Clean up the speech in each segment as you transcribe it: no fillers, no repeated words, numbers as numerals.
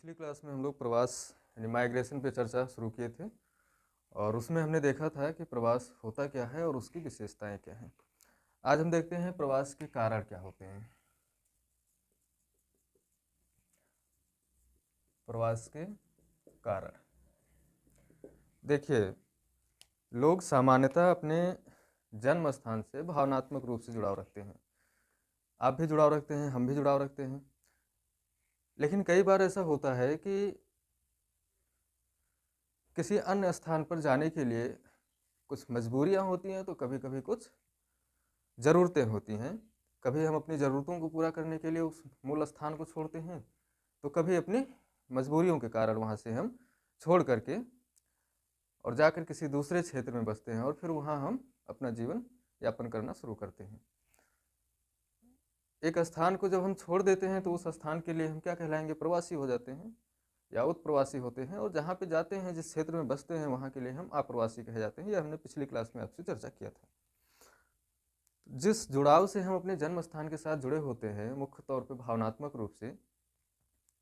पिछली क्लास में हम लोग प्रवास यानी माइग्रेशन पे चर्चा शुरू किए थे और उसमें हमने देखा था कि प्रवास होता क्या है और उसकी विशेषताएं क्या हैं। आज हम देखते हैं प्रवास के कारण क्या होते हैं। प्रवास के कारण देखिए, लोग सामान्यतः अपने जन्म स्थान से भावनात्मक रूप से जुड़ाव रखते हैं। आप भी जुड़ाव रखते हैं, हम भी जुड़ाव रखते हैं। लेकिन कई बार ऐसा होता है कि किसी अन्य स्थान पर जाने के लिए कुछ मजबूरियां होती हैं, तो कभी कभी कुछ ज़रूरतें होती हैं। कभी हम अपनी ज़रूरतों को पूरा करने के लिए उस मूल स्थान को छोड़ते हैं, तो कभी अपनी मजबूरियों के कारण वहाँ से हम छोड़ करके और जाकर किसी दूसरे क्षेत्र में बसते हैं और फिर वहाँ हम अपना जीवन यापन करना शुरू करते हैं। एक स्थान को जब हम छोड़ देते हैं तो उस स्थान के लिए हम क्या कहलाएंगे? प्रवासी हो जाते हैं या उत्प्रवासी होते हैं। और जहाँ पे जाते हैं, जिस क्षेत्र में बसते हैं, वहाँ के लिए हम अप्रवासी कहे जाते हैं। यह हमने पिछली क्लास में आपसे चर्चा किया था। जिस जुड़ाव से हम अपने जन्म स्थान के साथ जुड़े होते हैं, मुख्य तौर पे भावनात्मक रूप से,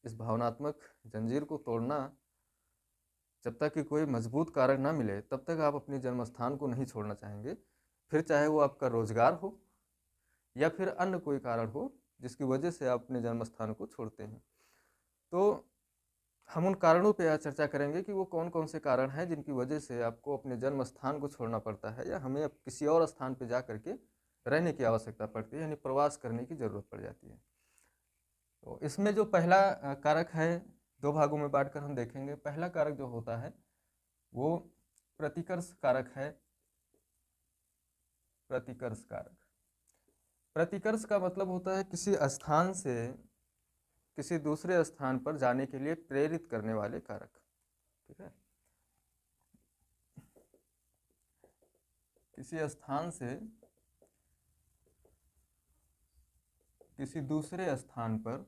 इस भावनात्मक जंजीर को तोड़ना, जब तक कि कोई मजबूत कारण ना मिले तब तक आप अपने जन्म स्थान को नहीं छोड़ना चाहेंगे। फिर चाहे वो आपका रोजगार हो या फिर अन्य कोई कारण हो जिसकी वजह से आप अपने जन्म स्थान को छोड़ते हैं। तो हम उन कारणों पे आज चर्चा करेंगे कि वो कौन कौन से कारण हैं जिनकी वजह से आपको अपने जन्म स्थान को छोड़ना पड़ता है या हमें अब किसी और स्थान पर जा करके रहने की आवश्यकता पड़ती है, यानी प्रवास करने की ज़रूरत पड़ जाती है। तो इसमें जो पहला कारक है, दो भागों में बांटकर हम देखेंगे। पहला कारक जो होता है वो प्रतिकर्ष कारक है। प्रतिकर्ष कारक, प्रतिकर्ष का मतलब होता है किसी स्थान से किसी दूसरे स्थान पर जाने के लिए प्रेरित करने वाले कारक। ठीक है, किसी स्थान से किसी दूसरे स्थान पर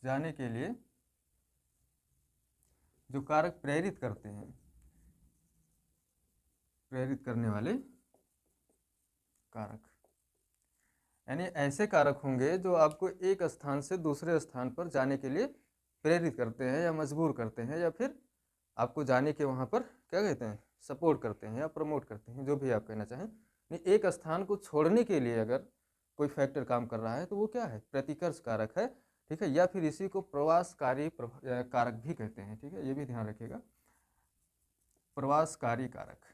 जाने के लिए जो कारक प्रेरित करते हैं, प्रेरित करने वाले कारक, यानी ऐसे कारक होंगे जो आपको एक स्थान से दूसरे स्थान पर जाने के लिए प्रेरित करते हैं या मजबूर करते हैं या फिर आपको जाने के वहाँ पर क्या कहते हैं, सपोर्ट करते हैं या प्रमोट करते हैं, जो भी आप कहना चाहें। नहीं, एक स्थान को छोड़ने के लिए अगर कोई फैक्टर काम कर रहा है तो वो क्या है? प्रतिकर्ष कारक है। ठीक है, या फिर इसी को प्रवासकारी कारक भी कहते हैं। ठीक है, ये भी ध्यान रखिएगा, प्रवासकारी कारक।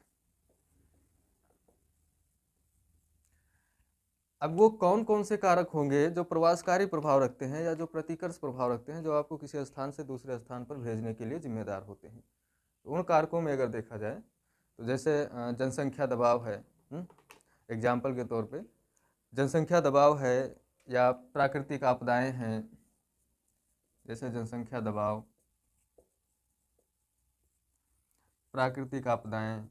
अब वो कौन कौन से कारक होंगे जो प्रवासकारी प्रभाव रखते हैं या जो प्रतिकर्ष प्रभाव रखते हैं, जो आपको किसी स्थान से दूसरे स्थान पर भेजने के लिए जिम्मेदार होते हैं? तो उन कारकों में अगर देखा जाए तो जैसे जनसंख्या दबाव है, एग्जाम्पल के तौर पे जनसंख्या दबाव है, या प्राकृतिक आपदाएं हैं, जैसे जनसंख्या दबाव, प्राकृतिक आपदाएं,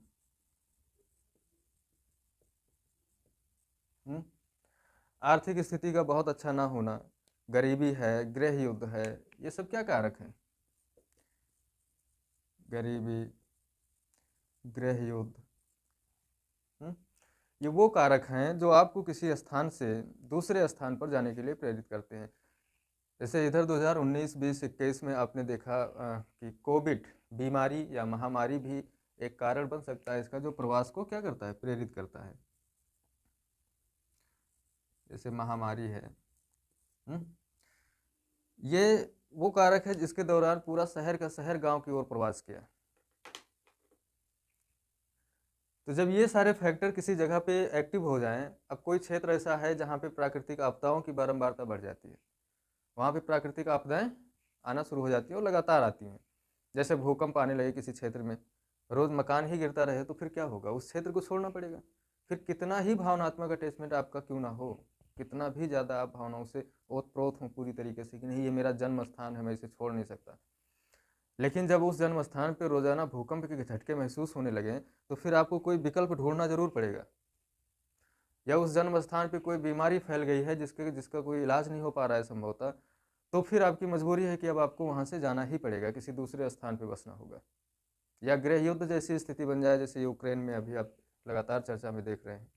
आर्थिक स्थिति का बहुत अच्छा ना होना, गरीबी है, गृह युद्ध है, ये सब क्या कारक हैं? गरीबी, गृह युद्ध, ये वो कारक हैं जो आपको किसी स्थान से दूसरे स्थान पर जाने के लिए प्रेरित करते हैं। जैसे इधर 2019, 20, 21 में आपने देखा कि कोविड बीमारी या महामारी भी एक कारण बन सकता है इसका, जो प्रवास को क्या करता है? प्रेरित करता है। जैसे महामारी है, ये वो कारक है जिसके दौरान पूरा शहर का शहर गांव की ओर प्रवास किया। तो जब ये सारे फैक्टर किसी जगह पे एक्टिव हो जाएं, अब कोई क्षेत्र ऐसा है जहाँ पे प्राकृतिक आपदाओं की बारंबारता बढ़ जाती है, वहाँ पे प्राकृतिक आपदाएं आना शुरू हो जाती हैं और लगातार आती हैं। जैसे भूकंप आने लगे किसी क्षेत्र में, रोज मकान ही गिरता रहे, तो फिर क्या होगा? उस क्षेत्र को छोड़ना पड़ेगा। फिर कितना ही भावनात्मक अटैचमेंट आपका क्यों ना हो, कितना भी ज़्यादा आप भावनाओं से ओतप्रोत हों पूरी तरीके से कि नहीं ये मेरा जन्म स्थान है, मैं इसे छोड़ नहीं सकता, लेकिन जब उस जन्म स्थान पर रोजाना भूकंप के झटके महसूस होने लगे तो फिर आपको कोई विकल्प ढूंढना जरूर पड़ेगा। या उस जन्म स्थान पर कोई बीमारी फैल गई है जिसका कोई इलाज नहीं हो पा रहा है संभवतः, तो फिर आपकी मजबूरी है कि अब आपको वहाँ से जाना ही पड़ेगा, किसी दूसरे स्थान पर बसना होगा। या गृह युद्ध जैसी स्थिति बन जाए, जैसे यूक्रेन में अभी आप लगातार चर्चा में देख रहे हैं,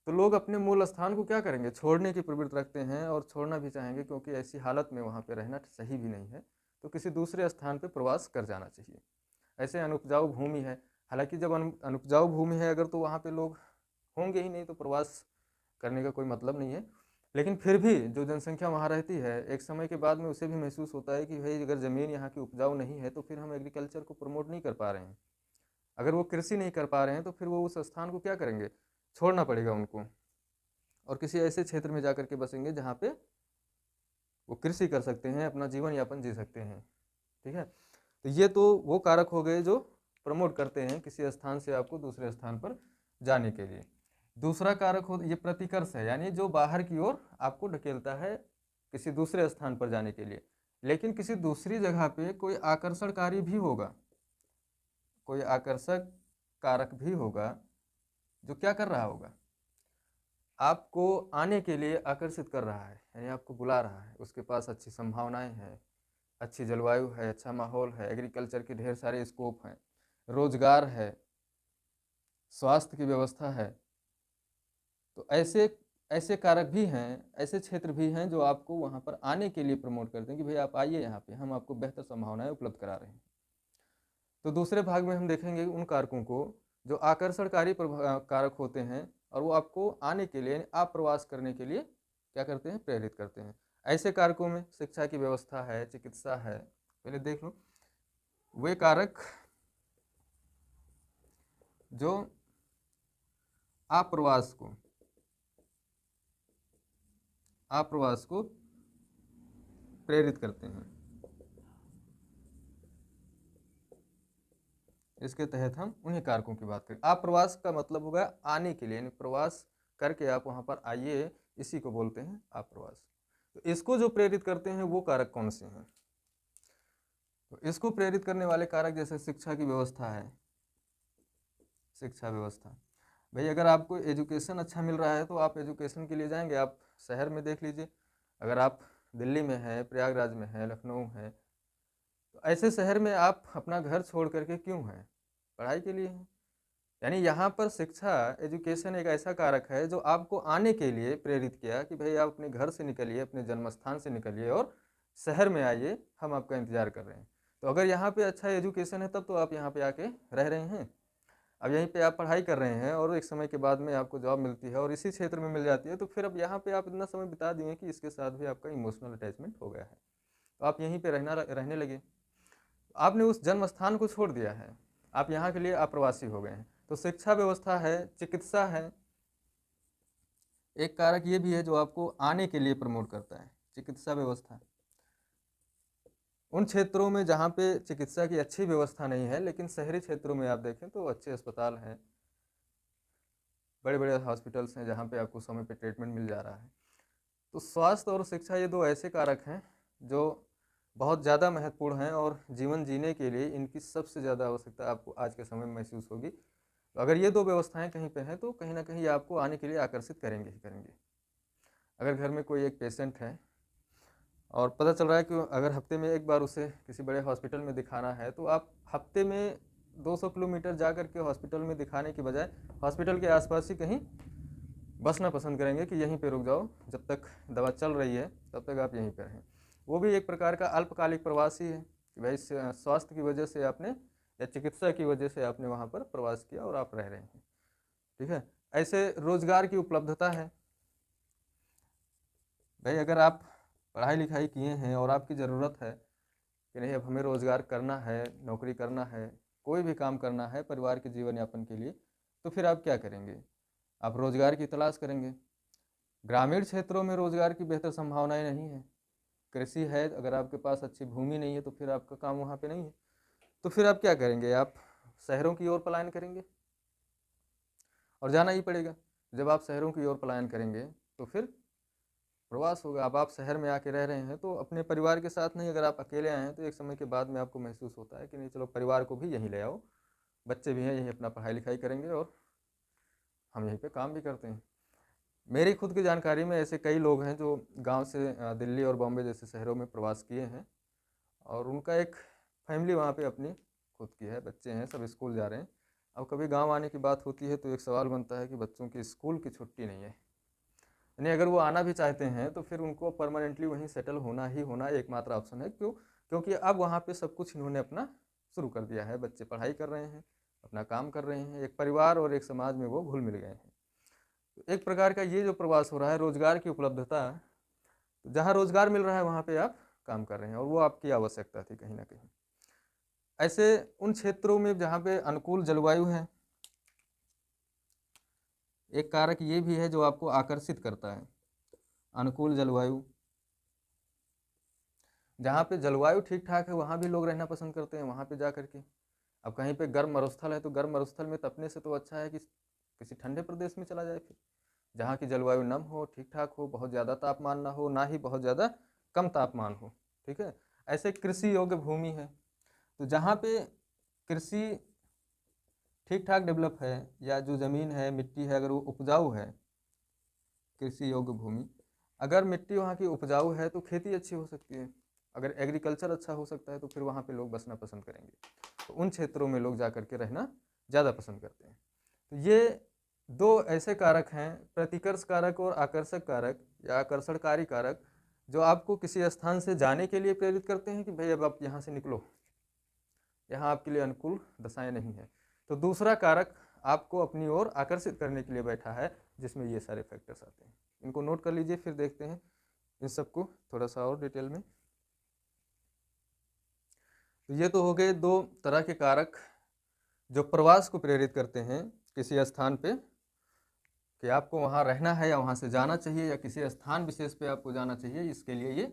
तो लोग अपने मूल स्थान को क्या करेंगे, छोड़ने की प्रवृत्ति रखते हैं और छोड़ना भी चाहेंगे, क्योंकि ऐसी हालत में वहाँ पे रहना सही भी नहीं है, तो किसी दूसरे स्थान पे प्रवास कर जाना चाहिए। ऐसे अनुपजाऊ भूमि है, हालांकि जब अनुपजाऊ भूमि है अगर, तो वहाँ पे लोग होंगे ही नहीं, तो प्रवास करने का कोई मतलब नहीं है। लेकिन फिर भी जो जनसंख्या वहाँ रहती है, एक समय के बाद में उसे भी महसूस होता है कि भाई अगर ज़मीन यहाँ की उपजाऊ नहीं है तो फिर हम एग्रीकल्चर को प्रमोट नहीं कर पा रहे हैं। अगर वो कृषि नहीं कर पा रहे हैं तो फिर वो उस स्थान को क्या करेंगे, छोड़ना पड़ेगा उनको, और किसी ऐसे क्षेत्र में जाकर के बसेंगे जहाँ पे वो कृषि कर सकते हैं, अपना जीवन यापन जी सकते हैं। ठीक है, तो ये तो वो कारक हो गए जो प्रमोट करते हैं किसी स्थान से आपको दूसरे स्थान पर जाने के लिए। दूसरा कारक हो ये प्रतिकर्ष है, यानी जो बाहर की ओर आपको ढकेलता है किसी दूसरे स्थान पर जाने के लिए। लेकिन किसी दूसरी जगह पे कोई आकर्षणकारी भी होगा, कोई आकर्षक कारक भी होगा जो क्या कर रहा होगा, आपको आने के लिए आकर्षित कर रहा है, यानी आपको बुला रहा है। उसके पास अच्छी संभावनाएं हैं, अच्छी जलवायु है, अच्छा माहौल है, एग्रीकल्चर के ढेर सारे स्कोप हैं, रोजगार है, स्वास्थ्य की व्यवस्था है। तो ऐसे ऐसे कारक भी हैं, ऐसे क्षेत्र भी हैं जो आपको वहाँ पर आने के लिए प्रमोट करते हैं कि भाई आप आइए यहाँ पे, हम आपको बेहतर संभावनाएं उपलब्ध करा रहे हैं। तो दूसरे भाग में हम देखेंगे उन कारकों को जो आकर्षणकारी कारक होते हैं और वो आपको आने के लिए, आप प्रवास करने के लिए क्या करते हैं, प्रेरित करते हैं। ऐसे कारकों में शिक्षा की व्यवस्था है, चिकित्सा है। पहले देख लो वे कारक जो आप्रवास को प्रेरित करते हैं। इसके तहत हम उन्हीं कारकों की बात करें। आप्रवास का मतलब होगा आने के लिए, यानी प्रवास करके आप वहाँ पर आइए, इसी को बोलते हैं आप्रवास। तो इसको जो प्रेरित करते हैं वो कारक कौन से हैं? तो इसको प्रेरित करने वाले कारक जैसे शिक्षा की व्यवस्था है, शिक्षा व्यवस्था। भाई अगर आपको एजुकेशन अच्छा मिल रहा है तो आप एजुकेशन के लिए जाएंगे। आप शहर में देख लीजिए, अगर आप दिल्ली में हैं, प्रयागराज में हैं, लखनऊ है, तो ऐसे शहर में आप अपना घर छोड़ करके क्यों हैं? पढ़ाई के लिए हैं। यानी यहाँ पर शिक्षा, एजुकेशन एक ऐसा कारक है जो आपको आने के लिए प्रेरित किया कि भाई आप अपने घर से निकलिए, अपने जन्म स्थान से निकलिए और शहर में आइए, हम आपका इंतजार कर रहे हैं। तो अगर यहाँ पे अच्छा एजुकेशन है तब तो आप यहाँ पे आके रह रहे हैं। अब यहीं पे आप पढ़ाई कर रहे हैं और एक समय के बाद में आपको जॉब मिलती है और इसी क्षेत्र में मिल जाती है, तो फिर अब यहाँ पे आप इतना समय बिता दिए कि इसके साथ भी आपका इमोशनल अटैचमेंट हो गया है, तो आप यहीं पे रहने लगे। आपने उस जन्म स्थान को छोड़ दिया है, आप यहाँ के लिए अप्रवासी हो गए हैं। तो शिक्षा व्यवस्था है, चिकित्सा है, एक कारक ये भी है जो आपको आने के लिए प्रमोट करता है, चिकित्सा व्यवस्था। उन क्षेत्रों में जहाँ पे चिकित्सा की अच्छी व्यवस्था नहीं है, लेकिन शहरी क्षेत्रों में आप देखें तो अच्छे अस्पताल हैं, बड़े बड़े हॉस्पिटल्स हैं जहाँ पे आपको समय पे ट्रीटमेंट मिल जा रहा है। तो स्वास्थ्य और शिक्षा ये दो ऐसे कारक हैं जो बहुत ज़्यादा महत्वपूर्ण हैं और जीवन जीने के लिए इनकी सबसे ज़्यादा आवश्यकता आपको आज के समय में महसूस होगी। तो अगर ये दो व्यवस्थाएं कहीं पे हैं तो कहीं ना कहीं आपको आने के लिए आकर्षित करेंगे ही करेंगे। अगर घर में कोई एक पेशेंट है और पता चल रहा है कि अगर हफ्ते में एक बार उसे किसी बड़े हॉस्पिटल में दिखाना है, तो आप हफ्ते में 200 किलोमीटर जा कर के हॉस्पिटल में दिखाने की बजाय हॉस्पिटल के आसपास ही कहीं बसना पसंद करेंगे कि यहीं पे रुक जाओ, जब तक दवा चल रही है तब तक आप यहीं पर रहें। वो भी एक प्रकार का अल्पकालिक प्रवास ही है कि भाई स्वास्थ्य की वजह से आपने या चिकित्सा की वजह से आपने वहाँ पर प्रवास किया और आप रह रहे हैं। ठीक है, ऐसे रोजगार की उपलब्धता है। भाई अगर आप पढ़ाई लिखाई किए हैं और आपकी ज़रूरत है कि नहीं अब हमें रोज़गार करना है, नौकरी करना है, कोई भी काम करना है परिवार के जीवन यापन के लिए, तो फिर आप क्या करेंगे? आप रोज़गार की तलाश करेंगे। ग्रामीण क्षेत्रों में रोज़गार की बेहतर संभावनाएं नहीं है। कृषि है, अगर आपके पास अच्छी भूमि नहीं है तो फिर आपका काम वहाँ पे नहीं है, तो फिर आप क्या करेंगे? आप शहरों की ओर पलायन करेंगे और जाना ही पड़ेगा। जब आप शहरों की ओर पलायन करेंगे तो फिर प्रवास होगा। अब आप शहर में आके रह रहे हैं तो अपने परिवार के साथ नहीं, अगर आप अकेले आए हैं तो एक समय के बाद में आपको महसूस होता है कि नहीं चलो परिवार को भी यहीं ले आओ, बच्चे भी हैं यहीं अपना पढ़ाई लिखाई करेंगे और हम यहीं पे काम भी करते हैं। मेरी खुद की जानकारी में ऐसे कई लोग हैं जो गांव से दिल्ली और बॉम्बे जैसे शहरों में प्रवास किए हैं और उनका एक फैमिली वहाँ पे अपनी खुद की है, बच्चे हैं, सब स्कूल जा रहे हैं। अब कभी गांव आने की बात होती है तो एक सवाल बनता है कि बच्चों की स्कूल की छुट्टी नहीं है, यानी अगर वो आना भी चाहते हैं तो फिर उनको परमानेंटली वहीं सेटल होना ही होना एकमात्र ऑप्शन है। क्यों? क्योंकि अब वहाँ पे सब कुछ इन्होंने अपना शुरू कर दिया है, बच्चे पढ़ाई कर रहे हैं, अपना काम कर रहे हैं, एक परिवार और एक समाज में वो घुल मिल गए हैं। तो एक प्रकार का ये जो प्रवास हो रहा है, रोजगार की उपलब्धता, तो जहाँ रोजगार मिल रहा है वहाँ पे आप काम कर रहे हैं और वो आपकी आवश्यकता थी कहीं ना कहीं। ऐसे उन क्षेत्रों में जहाँ पे अनुकूल जलवायु है, एक कारक ये भी है जो आपको आकर्षित करता है, अनुकूल जलवायु। जहाँ पे जलवायु ठीक ठाक है वहाँ भी लोग रहना पसंद करते हैं, वहाँ पे जा करके। अब कहीं पे गर्म मरुस्थल है तो गर्म मरुस्थल में तपने से तो अच्छा है कि किसी ठंडे प्रदेश में चला जाए, फिर जहाँ की जलवायु नम हो, ठीक ठाक हो, बहुत ज़्यादा तापमान ना हो, ना ही बहुत ज़्यादा कम तापमान हो। ठीक है, ऐसे कृषि योग्य भूमि है, तो जहाँ पे कृषि ठीक ठाक डेवलप है या जो ज़मीन है, मिट्टी है, अगर वो उपजाऊ है, कृषि योग्य भूमि, अगर मिट्टी वहाँ की उपजाऊ है तो खेती अच्छी हो सकती है। अगर एग्रीकल्चर अच्छा हो सकता है तो फिर वहाँ पे लोग बसना पसंद करेंगे, तो उन क्षेत्रों में लोग जा करके रहना ज़्यादा पसंद करते हैं। तो ये दो ऐसे कारक हैं, प्रतिकर्ष कारक और आकर्षक कारक या आकर्षणकारी कारक, जो आपको किसी स्थान से जाने के लिए प्रेरित करते हैं कि भाई अब आप यहाँ से निकलो, यहाँ आपके लिए अनुकूल दशाएं नहीं है। तो दूसरा कारक आपको अपनी ओर आकर्षित करने के लिए बैठा है, जिसमें ये सारे फैक्टर्स आते हैं। इनको नोट कर लीजिए, फिर देखते हैं इन सबको थोड़ा सा और डिटेल में। तो ये तो हो गए दो तरह के कारक जो प्रवास को प्रेरित करते हैं किसी स्थान पे, कि आपको वहाँ रहना है या वहाँ से जाना चाहिए या किसी स्थान विशेष पे आपको जाना चाहिए, इसके लिए ये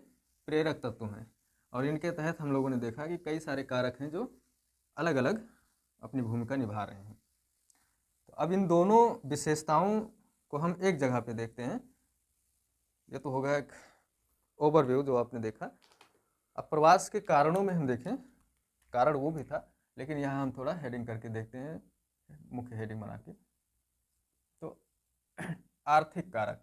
प्रेरक तत्व हैं। और इनके तहत हम लोगों ने देखा कि कई सारे कारक हैं जो अलग अलग अपनी भूमिका निभा रहे हैं। तो अब इन दोनों विशेषताओं को हम एक जगह पे देखते हैं। ये तो होगा एक ओवरव्यू जो आपने देखा। अब प्रवास के कारणों में हम देखें, कारण वो भी था, लेकिन यहाँ हम थोड़ा हेडिंग करके देखते हैं, मुख्य हेडिंग बना के। तो आर्थिक कारक,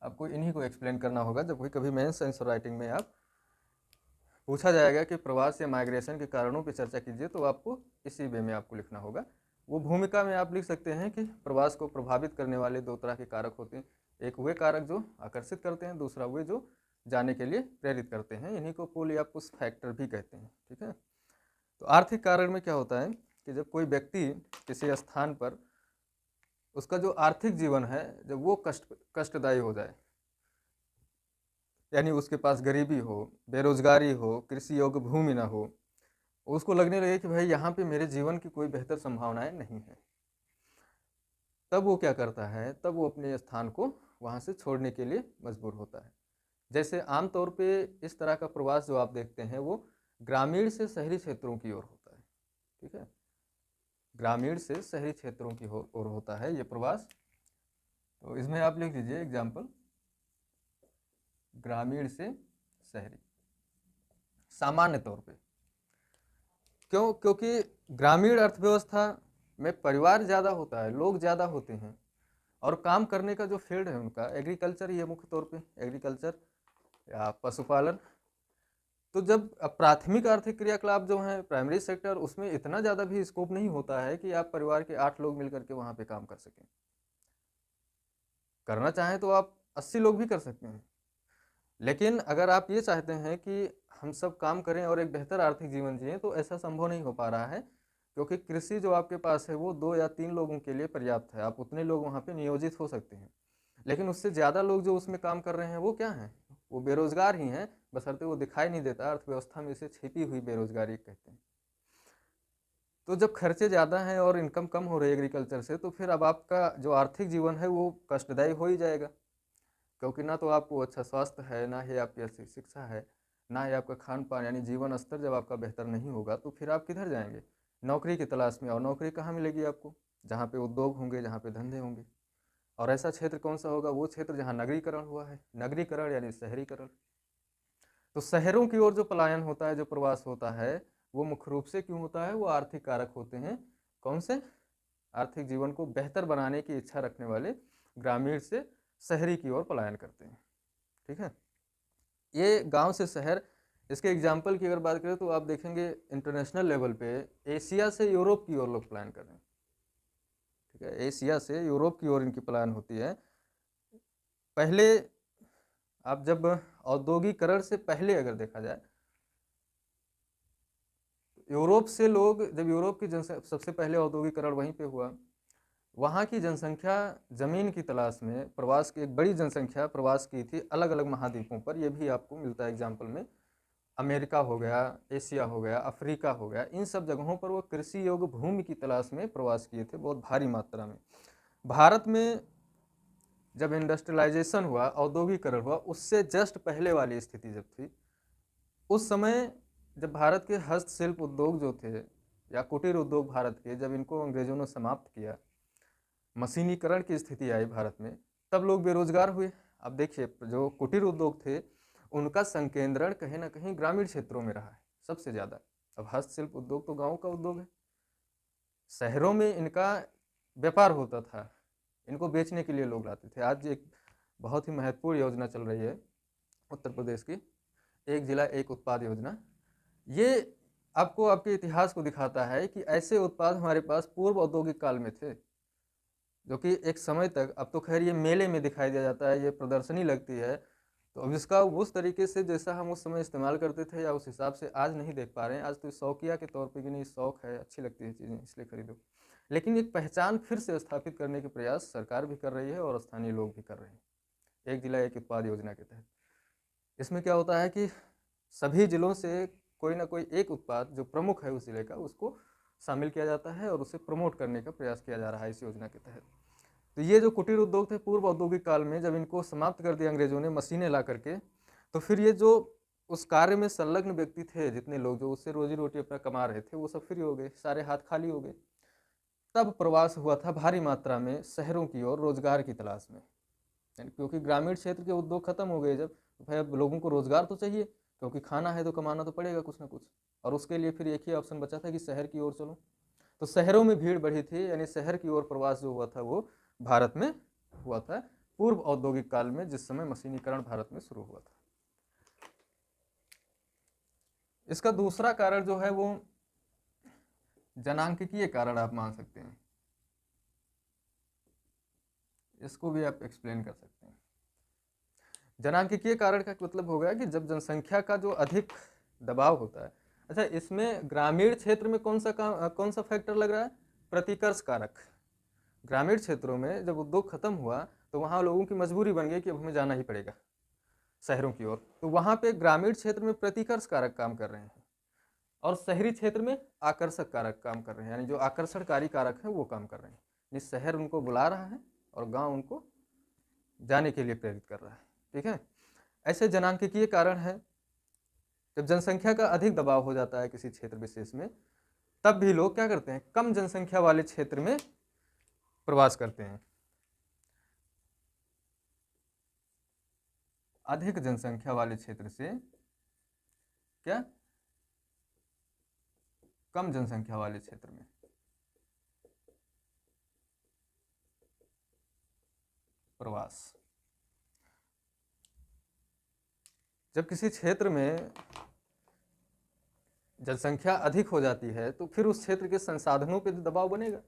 आपको इन्हीं को एक्सप्लेन करना होगा। जब कोई कभी मेंस आंसर राइटिंग में आप पूछा जाएगा कि प्रवास या माइग्रेशन के कारणों पर चर्चा कीजिए, तो आपको इसी वे में आपको लिखना होगा। वो भूमिका में आप लिख सकते हैं कि प्रवास को प्रभावित करने वाले दो तरह के कारक होते हैं, एक वे कारक जो आकर्षित करते हैं, दूसरा वे जो जाने के लिए प्रेरित करते हैं। इन्हीं को पुल या पुश फैक्टर भी कहते हैं। ठीक है, तो आर्थिक कारण में क्या होता है कि जब कोई व्यक्ति किसी स्थान पर, उसका जो आर्थिक जीवन है जब वो कष्टदायी हो जाए, यानी उसके पास गरीबी हो, बेरोजगारी हो, कृषि योग्य भूमि ना हो, उसको लगने लगे कि भाई यहाँ पे मेरे जीवन की कोई बेहतर संभावनाएं नहीं है, तब वो क्या करता है, तब वो अपने स्थान को वहाँ से छोड़ने के लिए मजबूर होता है। जैसे आमतौर पे इस तरह का प्रवास जो आप देखते हैं वो ग्रामीण से शहरी क्षेत्रों की ओर होता है। ठीक है, ग्रामीण से शहरी क्षेत्रों की ओर होता है ये प्रवास। तो इसमें आप लिख लीजिए एग्जाम्पल, ग्रामीण से शहरी सामान्य तौर पे। क्यों? क्योंकि ग्रामीण अर्थव्यवस्था में परिवार ज़्यादा होता है, लोग ज़्यादा होते हैं, और काम करने का जो फील्ड है उनका एग्रीकल्चर ही है, मुख्य तौर पे एग्रीकल्चर या पशुपालन। तो जब प्राथमिक आर्थिक क्रियाकलाप जो हैं प्राइमरी सेक्टर, उसमें इतना ज़्यादा भी स्कोप नहीं होता है कि आप परिवार के 8 लोग मिलकर के वहाँ पे काम कर सकें। करना चाहें तो आप 80 लोग भी कर सकते हैं, लेकिन अगर आप ये चाहते हैं कि हम सब काम करें और एक बेहतर आर्थिक जीवन जिएं, तो ऐसा संभव नहीं हो पा रहा है, क्योंकि कृषि जो आपके पास है वो 2 या 3 लोगों के लिए पर्याप्त है। आप उतने लोग वहाँ पे नियोजित हो सकते हैं, लेकिन उससे ज़्यादा लोग जो उसमें काम कर रहे हैं वो क्या हैं, वो बेरोजगार ही हैं, बशर्ते वो दिखाई नहीं देता। अर्थव्यवस्था में इसे छिपी हुई बेरोजगारी कहते हैं। तो जब खर्चे ज़्यादा हैं और इनकम कम हो रही है एग्रीकल्चर से, तो फिर अब आपका जो आर्थिक जीवन है वो कष्टदायी हो ही जाएगा, क्योंकि ना तो आपको अच्छा स्वास्थ्य है, ना ही आपकी अच्छी शिक्षा है, ना ही आपका खान पान, यानी जीवन स्तर जब आपका बेहतर नहीं होगा तो फिर आप किधर जाएंगे? नौकरी की तलाश में। और नौकरी कहाँ मिलेगी आपको? जहाँ पे उद्योग होंगे, जहाँ पे धंधे होंगे। और ऐसा क्षेत्र कौन सा होगा? वो क्षेत्र जहाँ नगरीकरण हुआ है। नगरीकरण यानी शहरीकरण। तो शहरों की ओर जो पलायन होता है, जो प्रवास होता है, वो मुख्य रूप से क्यों होता है? वो आर्थिक कारक होते हैं। कौन से? आर्थिक जीवन को बेहतर बनाने की इच्छा रखने वाले ग्रामीण से शहरी की ओर पलायन करते हैं। ठीक है, ये गांव से शहर इसके एग्जाम्पल की अगर बात करें तो आप देखेंगे इंटरनेशनल लेवल पे एशिया से यूरोप की ओर लोग प्लान कर रहे हैं, ठीक है, एशिया से यूरोप की ओर इनकी प्लान होती है। पहले आप जब औद्योगिकरण से पहले अगर देखा जाए, यूरोप से लोग, जब यूरोप की सबसे पहले औद्योगिकरण वहीं पे हुआ, वहाँ की जनसंख्या ज़मीन की तलाश में प्रवास की, एक बड़ी जनसंख्या प्रवास की थी अलग अलग महाद्वीपों पर। यह भी आपको मिलता है एग्जाम्पल में, अमेरिका हो गया, एशिया हो गया, अफ्रीका हो गया, इन सब जगहों पर वो कृषि योग्य भूमि की तलाश में प्रवास किए थे बहुत भारी मात्रा में। भारत में जब इंडस्ट्रियलाइजेशन हुआ, औद्योगिकरण हुआ, उससे जस्ट पहले वाली स्थिति जब थी, उस समय जब भारत के हस्तशिल्प उद्योग जो थे या कुटीर उद्योग भारत के, जब इनको अंग्रेजों ने समाप्त किया, मशीनीकरण की स्थिति आई भारत में, तब लोग बेरोजगार हुए। अब देखिए, जो कुटीर उद्योग थे उनका संकेंद्रण कहीं ना कहीं ग्रामीण क्षेत्रों में रहा है सबसे ज़्यादा। अब हस्तशिल्प उद्योग तो गांव का उद्योग है, शहरों में इनका व्यापार होता था, इनको बेचने के लिए लोग लाते थे। आज एक बहुत ही महत्वपूर्ण योजना चल रही है उत्तर प्रदेश की, एक जिला एक उत्पाद योजना। ये आपको आपके इतिहास को दिखाता है कि ऐसे उत्पाद हमारे पास पूर्व औद्योगिक काल में थे, जो कि एक समय तक, अब तो खैर ये मेले में दिखाई दिया जाता है, ये प्रदर्शनी लगती है, तो अब इसका उस तरीके से जैसा हम उस समय इस्तेमाल करते थे या उस हिसाब से आज नहीं देख पा रहे हैं। आज तो शौकिया के तौर पे कि नहीं, शौक है, अच्छी लगती है चीज़ें इसलिए खरीदो। लेकिन एक पहचान फिर से स्थापित करने के प्रयास सरकार भी कर रही है और स्थानीय लोग भी कर रहे हैं, एक जिला एक उत्पाद योजना के तहत। इसमें क्या होता है कि सभी जिलों से कोई ना कोई एक उत्पाद जो प्रमुख है उस जिले का, उसको शामिल किया जाता है और उसे प्रमोट करने का प्रयास किया जा रहा है इस योजना के तहत। तो ये जो कुटीर उद्योग थे पूर्व औद्योगिक काल में, जब इनको समाप्त कर दिया अंग्रेजों ने मशीनें ला करके, तो फिर ये जो उस कार्य में संलग्न व्यक्ति थे, जितने लोग जो उससे रोजी रोटी अपना कमा रहे थे, वो सब फ्री हो गए, सारे हाथ खाली हो गए। तब प्रवास हुआ था भारी मात्रा में शहरों की ओर रोजगार की तलाश में, क्योंकि ग्रामीण क्षेत्र के उद्योग खत्म हो गए। जब तो भाई अब लोगों को रोजगार तो चाहिए, क्योंकि खाना है तो कमाना तो पड़ेगा कुछ ना कुछ, और उसके लिए फिर एक ही ऑप्शन बचा था कि शहर की ओर चलो। तो शहरों में भीड़ बढ़ी थी, यानी शहर की ओर प्रवास जो हुआ था वो भारत में हुआ था पूर्व औद्योगिक काल में, जिस समय मशीनीकरण भारत में शुरू हुआ था। इसका दूसरा कारण जो है वो जनांकिकीय कारण आप मान सकते हैं, इसको भी आप एक्सप्लेन कर सकते हैं। जनांकिकीय कारण का मतलब हो गया कि जब जनसंख्या का जो अधिक दबाव होता है। अच्छा, इसमें ग्रामीण क्षेत्र में कौन सा फैक्टर लग रहा है? प्रतिकर्ष कारक। ग्रामीण क्षेत्रों में जब उद्योग खत्म हुआ तो वहाँ लोगों की मजबूरी बन गई कि अब हमें जाना ही पड़ेगा शहरों की ओर, तो वहाँ पे ग्रामीण क्षेत्र में प्रतिकर्ष कारक काम कर रहे हैं और शहरी क्षेत्र में आकर्षक कारक काम कर रहे हैं, यानी जो आकर्षणकारी कारक है वो काम कर रहे हैं। यानी शहर उनको बुला रहा है और गाँव उनको जाने के लिए प्रेरित कर रहा है, ठीक है। ऐसे जनांकिकीय कारण है, जब जनसंख्या का अधिक दबाव हो जाता है किसी क्षेत्र विशेष में, तब भी लोग क्या करते हैं, कम जनसंख्या वाले क्षेत्र में प्रवास करते हैं। अधिक जनसंख्या वाले क्षेत्र से क्या, कम जनसंख्या वाले क्षेत्र में प्रवास। जब किसी क्षेत्र में जनसंख्या अधिक हो जाती है तो फिर उस क्षेत्र के संसाधनों पे दबाव बनेगा।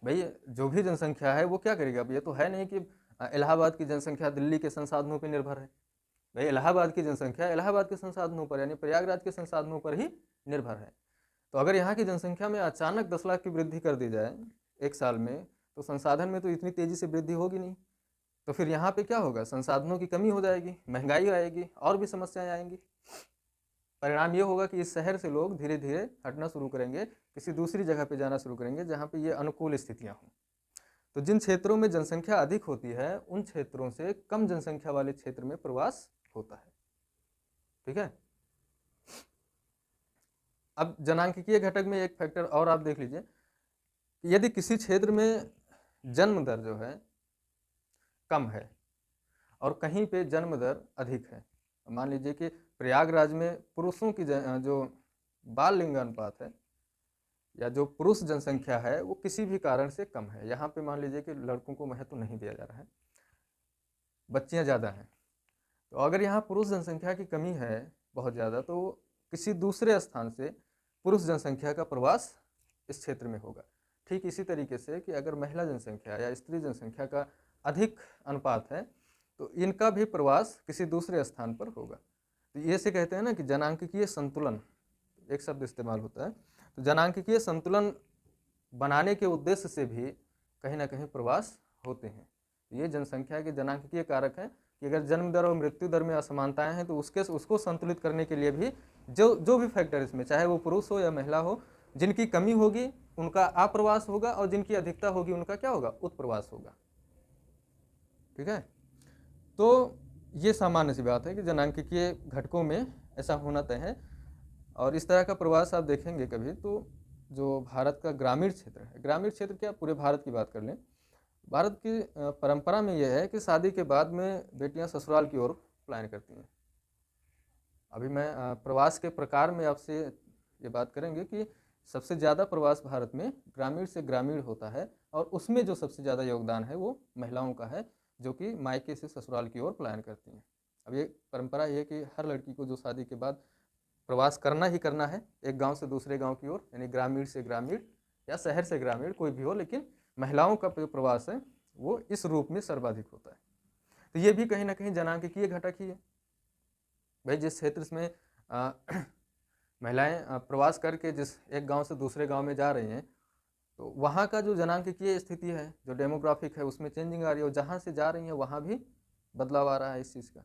भाई जो भी जनसंख्या है वो क्या करेगा? अब ये तो है नहीं कि इलाहाबाद की जनसंख्या दिल्ली के संसाधनों पर निर्भर है। भाई इलाहाबाद की जनसंख्या इलाहाबाद के संसाधनों पर, यानी प्रयागराज के संसाधनों पर ही निर्भर है। तो अगर यहाँ की जनसंख्या में अचानक 10 लाख की वृद्धि कर दी जाए एक साल में, तो संसाधन में तो इतनी तेजी से वृद्धि होगी नहीं। तो फिर यहाँ पे क्या होगा, संसाधनों की कमी हो जाएगी, महंगाई आएगी और भी समस्याएं आएंगी। परिणाम ये होगा कि इस शहर से लोग धीरे धीरे हटना शुरू करेंगे, किसी दूसरी जगह पे जाना शुरू करेंगे जहाँ पे ये अनुकूल स्थितियाँ हों। तो जिन क्षेत्रों में जनसंख्या अधिक होती है उन क्षेत्रों से कम जनसंख्या वाले क्षेत्र में प्रवास होता है, ठीक है। अब जनांकिकीय घटक में एक फैक्टर और आप देख लीजिए, यदि किसी क्षेत्र में जन्म दर जो है कम है और कहीं पे जन्म दर अधिक है, मान लीजिए कि प्रयागराज में पुरुषों की जो बाल लिंगानुपात है या जो पुरुष जनसंख्या है वो किसी भी कारण से कम है, यहाँ पे मान लीजिए कि लड़कों को महत्व नहीं दिया जा रहा है, बच्चियाँ ज़्यादा हैं, तो अगर यहाँ पुरुष जनसंख्या की कमी है बहुत ज़्यादा, तो किसी दूसरे स्थान से पुरुष जनसंख्या का प्रवास इस क्षेत्र में होगा। ठीक इसी तरीके से कि अगर महिला जनसंख्या या स्त्री जनसंख्या का अधिक अनुपात है तो इनका भी प्रवास किसी दूसरे स्थान पर होगा। तो ये से कहते हैं ना कि जनांकिकीय संतुलन, एक शब्द इस्तेमाल होता है। तो जनांकिकीय संतुलन बनाने के उद्देश्य से भी कहीं ना कहीं प्रवास होते हैं। ये जनसंख्या के जनांकिकीय कारक हैं कि अगर जन्म दर और मृत्यु दर में असमानताएं हैं तो उसको संतुलित करने के लिए भी जो भी फैक्टर इसमें, चाहे वो पुरुष हो या महिला हो, जिनकी कमी होगी उनका अप्रवास होगा और जिनकी अधिकता होगी उनका क्या होगा, उत्प्रवास होगा। ठीक है, तो ये सामान्य सी बात है कि जनांकिकीय घटकों में ऐसा होना तय है। और इस तरह का प्रवास आप देखेंगे कभी तो जो भारत का ग्रामीण क्षेत्र है, ग्रामीण क्षेत्र क्या पूरे भारत की बात कर लें, भारत की परंपरा में यह है कि शादी के बाद में बेटियां ससुराल की ओर पलायन करती हैं। अभी मैं प्रवास के प्रकार में आपसे ये बात करेंगे कि सबसे ज़्यादा प्रवास भारत में ग्रामीण से ग्रामीण होता है और उसमें जो सबसे ज़्यादा योगदान है वो महिलाओं का है, जो कि मायके से ससुराल की ओर पलायन करती हैं। अब ये परंपरा ये है कि हर लड़की को जो शादी के बाद प्रवास करना ही करना है, एक गांव से दूसरे गांव की ओर, यानी ग्रामीण से ग्रामीण या शहर से ग्रामीण कोई भी हो, लेकिन महिलाओं का जो प्रवास है वो इस रूप में सर्वाधिक होता है। तो ये भी कहीं ना कहीं जनांकिकीय घटक ही है। भाई जिस क्षेत्र में महिलाएं प्रवास करके जिस एक गांव से दूसरे गांव में जा रही हैं तो वहाँ का जो जनांकिकीय स्थिति है, जो डेमोग्राफिक है, उसमें चेंजिंग आ रही है और जहाँ से जा रही है वहाँ भी बदलाव आ रहा है इस चीज़ का।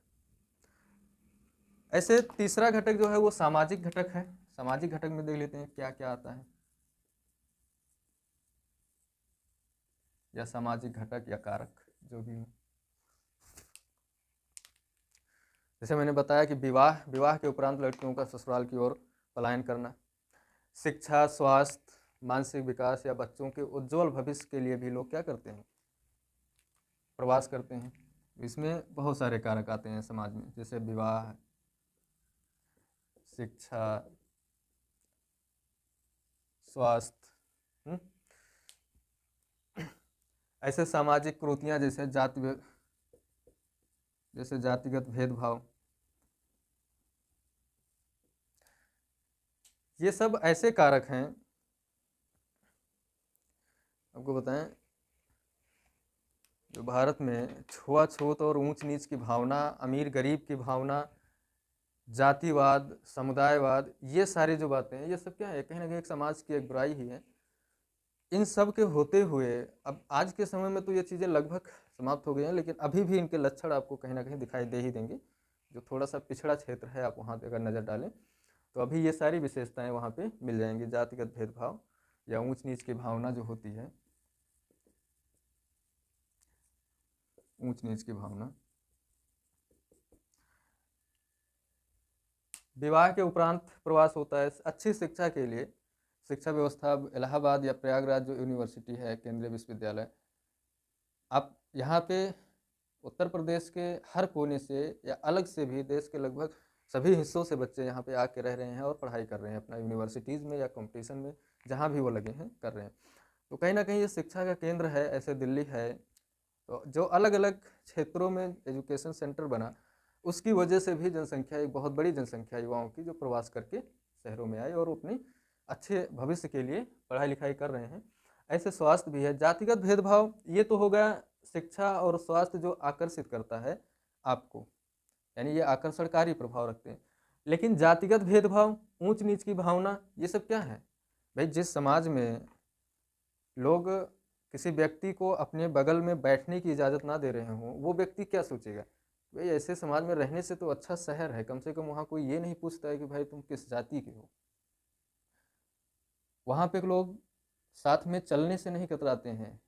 ऐसे तीसरा घटक जो है वो सामाजिक घटक है। सामाजिक घटक में देख लेते हैं क्या क्या आता है, या सामाजिक घटक या कारक जो भी हो। जैसे मैंने बताया कि विवाह के उपरांत लड़कियों का ससुराल की ओर पलायन करना, शिक्षा, स्वास्थ्य, मानसिक विकास या बच्चों के उज्जवल भविष्य के लिए भी लोग क्या करते हैं, प्रवास करते हैं। इसमें बहुत सारे कारक आते हैं समाज में, जैसे विवाह, शिक्षा, स्वास्थ्य, ऐसे सामाजिक कुरीतियां जैसे जातिगत भेदभाव, ये सब ऐसे कारक हैं। आपको बताएं जो भारत में छुआछूत और ऊंच नीच की भावना, अमीर गरीब की भावना, जातिवाद, समुदायवाद, ये सारी जो बातें हैं ये सब क्या है, कहीं ना कहीं एक समाज की एक बुराई ही है। इन सब के होते हुए अब आज के समय में तो ये चीज़ें लगभग समाप्त हो गई हैं, लेकिन अभी भी इनके लक्षण आपको कहीं ना कहीं दिखाई दे ही देंगे। जो थोड़ा सा पिछड़ा क्षेत्र है आप वहाँ पे अगर नज़र डालें तो अभी ये सारी विशेषताएं वहाँ पे मिल जाएंगी। जातिगत भेदभाव या ऊंच नीच की भावना जो होती है, ऊंच नीच की भावना, विवाह के उपरांत प्रवास होता है। अच्छी शिक्षा के लिए शिक्षा व्यवस्था, इलाहाबाद या प्रयागराज जो यूनिवर्सिटी है, केंद्रीय विश्वविद्यालय, आप यहाँ पे उत्तर प्रदेश के हर कोने से या अलग से भी देश के लगभग सभी हिस्सों से बच्चे यहाँ पे आके रह रहे हैं और पढ़ाई कर रहे हैं अपना यूनिवर्सिटीज़ में या कंपटीशन में जहाँ भी वो लगे हैं कर रहे हैं। तो कहीं ना कहीं ये शिक्षा का केंद्र है। ऐसे दिल्ली है, तो जो अलग अलग क्षेत्रों में एजुकेशन सेंटर बना उसकी वजह से भी जनसंख्या, एक बहुत बड़ी जनसंख्या युवाओं की जो प्रवास करके शहरों में आई और अपनी अच्छे भविष्य के लिए पढ़ाई लिखाई कर रहे हैं। ऐसे स्वास्थ्य भी है। जातिगत भेदभाव ये तो हो गया शिक्षा और स्वास्थ्य जो आकर्षित करता है आपको, यानी ये आकर्षणकारी प्रभाव रखते हैं। लेकिन जातिगत भेदभाव, ऊंच नीच की भावना, ये सब क्या है भाई? जिस समाज में लोग किसी व्यक्ति को अपने बगल में बैठने की इजाज़त ना दे रहे हों, वो व्यक्ति क्या सोचेगा, भाई ऐसे समाज में रहने से तो अच्छा शहर है, कम से कम वहाँ कोई ये नहीं पूछता है कि भाई तुम किस जाति के हो। वहाँ पे लोग साथ में चलने से नहीं कतराते हैं,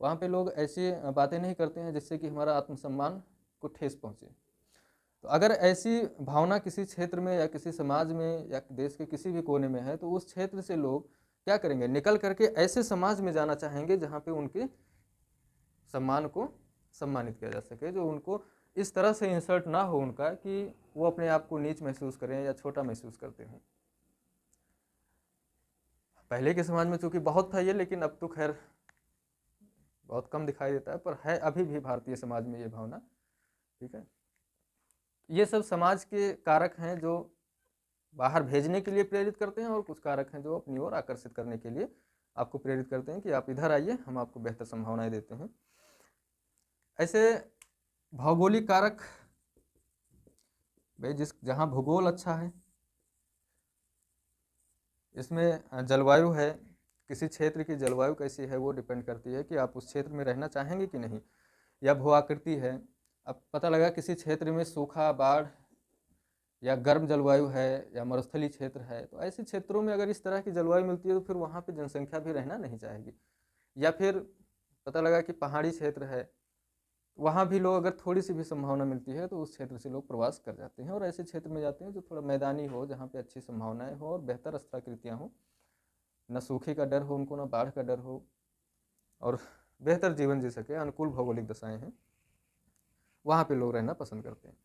वहाँ पे लोग ऐसी बातें नहीं करते हैं जिससे कि हमारा आत्मसम्मान को ठेस पहुँचे। तो अगर ऐसी भावना किसी क्षेत्र में या किसी समाज में या देश के किसी भी कोने में है तो उस क्षेत्र से लोग क्या करेंगे, निकल करके ऐसे समाज में जाना चाहेंगे जहाँ पे उनके सम्मान को सम्मानित किया जा सके, जो उनको इस तरह से इंसल्ट ना हो उनका कि वो अपने आप को नीच महसूस करें या छोटा महसूस करते हों। पहले के समाज में चूँकि बहुत था ये, लेकिन अब तो खैर बहुत कम दिखाई देता है, पर है अभी भी भारतीय समाज में ये भावना। ठीक है, ये सब समाज के कारक हैं जो बाहर भेजने के लिए प्रेरित करते हैं, और कुछ कारक हैं जो अपनी ओर आकर्षित करने के लिए आपको प्रेरित करते हैं कि आप इधर आइए, हम आपको बेहतर संभावनाएं देते हैं। ऐसे भौगोलिक कारक, भाई जहाँ भूगोल अच्छा है, इसमें जलवायु है, किसी क्षेत्र की जलवायु कैसी है वो डिपेंड करती है कि आप उस क्षेत्र में रहना चाहेंगे कि नहीं। या भू आकृति है, अब पता लगा किसी क्षेत्र में सूखा, बाढ़ या गर्म जलवायु है या मरुस्थलीय क्षेत्र है, तो ऐसे क्षेत्रों में अगर इस तरह की जलवायु मिलती है तो फिर वहाँ पे जनसंख्या भी रहना नहीं चाहेगी। या फिर पता लगा कि पहाड़ी क्षेत्र है, वहाँ भी लोग अगर थोड़ी सी भी संभावना मिलती है तो उस क्षेत्र से लोग प्रवास कर जाते हैं और ऐसे क्षेत्र में जाते हैं जो थोड़ा मैदानी हो, जहाँ पे अच्छी संभावनाएं हो और बेहतर स्थलाकृतियाँ हो, न सूखे का डर हो उनको, न बाढ़ का डर हो, और बेहतर जीवन जी सके, अनुकूल भौगोलिक दशाएं हैं, वहाँ पे लोग रहना पसंद करते हैं।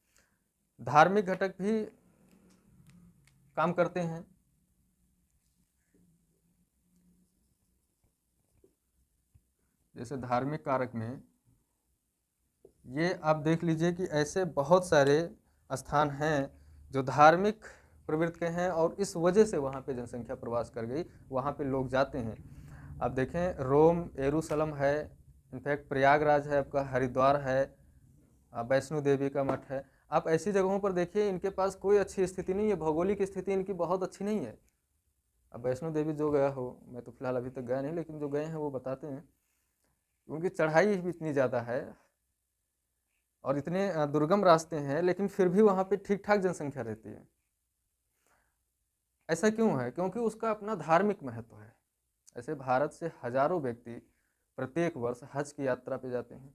धार्मिक घटक भी काम करते हैं। जैसे धार्मिक कारक में ये आप देख लीजिए कि ऐसे बहुत सारे स्थान हैं जो धार्मिक प्रवृत्ति के हैं और इस वजह से वहाँ पे जनसंख्या प्रवास कर गई, वहाँ पे लोग जाते हैं। आप देखें, रोम, यरूशलेम है, इनफैक्ट प्रयागराज है, आपका हरिद्वार है, वैष्णो देवी का मठ है। आप ऐसी जगहों पर देखिए, इनके पास कोई अच्छी स्थिति नहीं है, भौगोलिक स्थिति इनकी बहुत अच्छी नहीं है। अब वैष्णो देवी जो गया हो, मैं तो फिलहाल अभी तक गया नहीं, लेकिन जो गए हैं वो बताते हैं उनकी चढ़ाई भी इतनी ज़्यादा है और इतने दुर्गम रास्ते हैं, लेकिन फिर भी वहाँ पे ठीक ठाक जनसंख्या रहती है। ऐसा क्यों है? क्योंकि उसका अपना धार्मिक महत्व है। ऐसे भारत से हजारों व्यक्ति प्रत्येक वर्ष हज की यात्रा पे जाते हैं,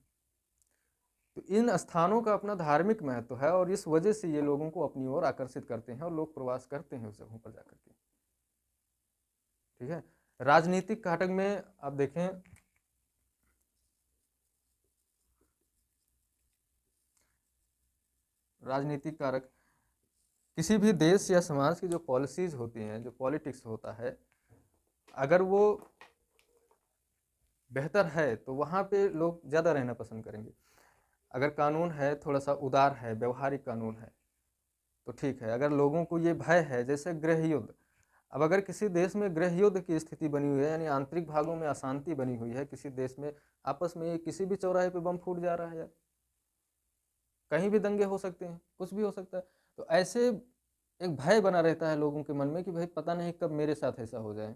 तो इन स्थानों का अपना धार्मिक महत्व है और इस वजह से ये लोगों को अपनी ओर आकर्षित करते हैं और लोग प्रवास करते हैं उस जगहों पर जाकर के। ठीक है। राजनीतिक घटक में आप देखें, राजनीतिक कारक, किसी भी देश या समाज की जो पॉलिसीज होती हैं, जो पॉलिटिक्स होता है, अगर वो बेहतर है तो वहाँ पे लोग ज़्यादा रहना पसंद करेंगे। अगर कानून है थोड़ा सा उदार है, व्यवहारिक कानून है, तो ठीक है। अगर लोगों को ये भय है, जैसे गृह युद्ध, अब अगर किसी देश में गृह युद्ध की स्थिति बनी हुई है, यानी आंतरिक भागों में अशांति बनी हुई है, किसी देश में आपस में किसी भी चौराहे पे बम फूट जा रहा है, कहीं भी दंगे हो सकते हैं, कुछ भी हो सकता है, तो ऐसे एक भय बना रहता है लोगों के मन में कि भाई पता नहीं कब मेरे साथ ऐसा हो जाए।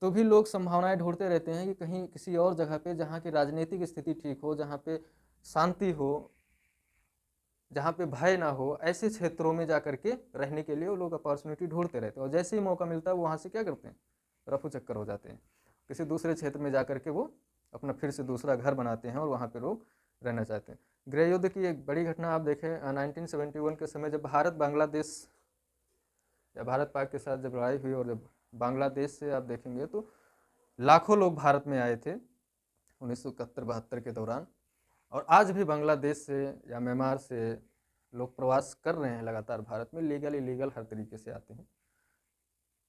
तो भी लोग संभावनाएं ढूंढते रहते हैं कि कहीं किसी और जगह पे जहाँ की राजनीतिक स्थिति ठीक हो, जहाँ पे शांति हो, जहाँ पे भय ना हो, ऐसे क्षेत्रों में जाकर के रहने के लिए वो लोग अपॉर्चुनिटी ढूंढते रहते हैं और जैसे ही मौका मिलता है वो वहाँ से क्या करते हैं, रफू चक्कर हो जाते हैं, किसी दूसरे क्षेत्र में जाकर के वो अपना फिर से दूसरा घर बनाते हैं और वहाँ पे लोग रहना चाहते हैं। गृह युद्ध की एक बड़ी घटना आप देखें, 1971 के समय जब भारत बांग्लादेश या भारत पाक के साथ जब लड़ाई हुई और जब बांग्लादेश से आप देखेंगे तो लाखों लोग भारत में आए थे 1971-72 के दौरान, और आज भी बांग्लादेश से या म्यांमार से लोग प्रवास कर रहे हैं लगातार भारत में, लीगल इलीगल हर तरीके से आते हैं।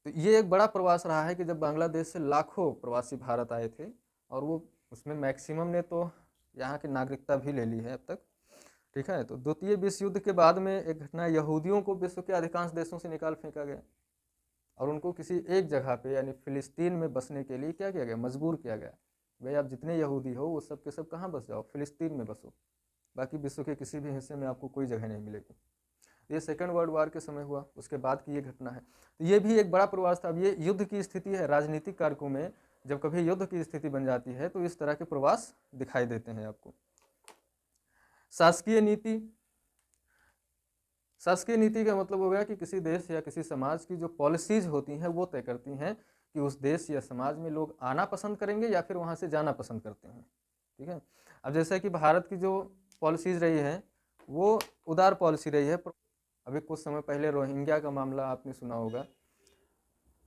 तो ये एक बड़ा प्रवास रहा है कि जब बांग्लादेश से लाखों प्रवासी भारत आए थे, और वो उसमें मैक्सिमम ने तो यहाँ की नागरिकता भी ले ली है अब तक। ठीक है। तो द्वितीय विश्व युद्ध के बाद में एक घटना, यहूदियों को विश्व के अधिकांश देशों से निकाल फेंका गया और उनको किसी एक जगह पे यानी फिलिस्तीन में बसने के लिए क्या किया गया, मजबूर किया गया। भाई आप जितने यहूदी हो वो सब के सब कहाँ बस जाओ, फिलिस्तीन में बसो, बाकी विश्व के किसी भी हिस्से में आपको कोई जगह नहीं मिलेगी। ये सेकेंड वर्ल्ड वार के समय हुआ, उसके बाद की ये घटना है। तो ये भी एक बड़ा प्रवास था। अब ये युद्ध की स्थिति है, राजनीतिक कारकों में जब कभी युद्ध की स्थिति बन जाती है तो इस तरह के प्रवास दिखाई देते हैं आपको। शासकीय नीति, शासकीय नीति का मतलब हो गया कि किसी देश या किसी समाज की जो पॉलिसीज होती हैं वो तय करती हैं कि उस देश या समाज में लोग आना पसंद करेंगे या फिर वहाँ से जाना पसंद करते हैं। ठीक है। अब जैसे कि भारत की जो पॉलिसीज रही है वो उदार पॉलिसी रही है। अभी कुछ समय पहले रोहिंग्या का मामला आपने सुना होगा,